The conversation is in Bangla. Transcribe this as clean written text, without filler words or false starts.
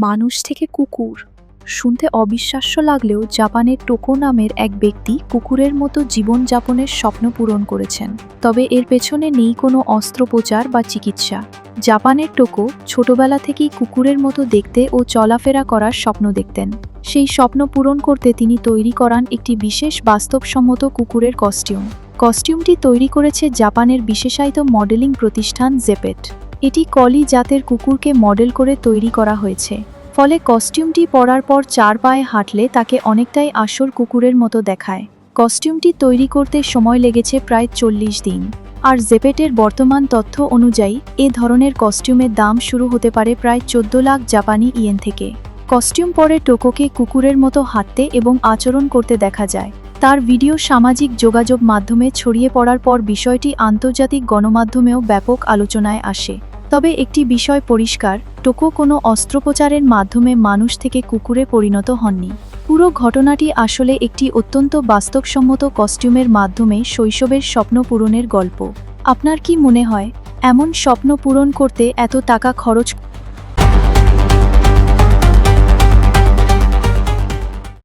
মানুষ থেকে কুকুর শুনতে অবিশ্বাস্য লাগলেও জাপানের টোকো নামের এক ব্যক্তি কুকুরের মতো জীবনযাপনের স্বপ্ন পূরণ করেছেন। তবে এর পেছনে নেই কোনো অস্ত্রোপচার বা চিকিৎসা। জাপানের টোকো ছোটবেলা থেকেই কুকুরের মতো দেখতে ও চলাফেরা করার স্বপ্ন দেখতেন। সেই স্বপ্ন পূরণ করতে তিনি তৈরি করান একটি বিশেষ বাস্তবসম্মত কুকুরের কস্টিউমটি তৈরি করেছে জাপানের বিশেষায়িত মডেলিং প্রতিষ্ঠান জেপেট। এটি কলি জাতের কুকুরকে মডেল করে তৈরি করা হয়েছে, ফলে কস্টিউমটি পরার পর 4 পায়ে হাঁটলে তাকে অনেকটাই আসল কুকুরের মতো দেখায়। কস্টিউমটি তৈরি করতে সময় লেগেছে প্রায় 40 দিন। আর জেপেটের বর্তমান তথ্য অনুযায়ী এ ধরনের কস্টিউমের দাম শুরু হতে পারে প্রায় 14 লাখ জাপানি ইয়েন থেকে। কস্টিউম পরে টোকোকে কুকুরের মতো হাঁটতে এবং আচরণ করতে দেখা যায়। তার ভিডিও সামাজিক যোগাযোগ মাধ্যমে ছড়িয়ে পড়ার পর বিষয়টি আন্তর্জাতিক গণমাধ্যমেও ব্যাপক আলোচনায় আসে। তবে একটি বিষয় পরিষ্কার, টোকো কোনো অস্ত্রোপচারের মাধ্যমে মানুষ থেকে কুকুরে পরিণত হননি। পুরো ঘটনাটি আসলে একটি অত্যন্ত বাস্তবসম্মত কস্টিউমের মাধ্যমে শৈশবের স্বপ্ন পূরণের গল্প। আপনার কি মনে হয়, এমন স্বপ্ন পূরণ করতে এত টাকা খরচ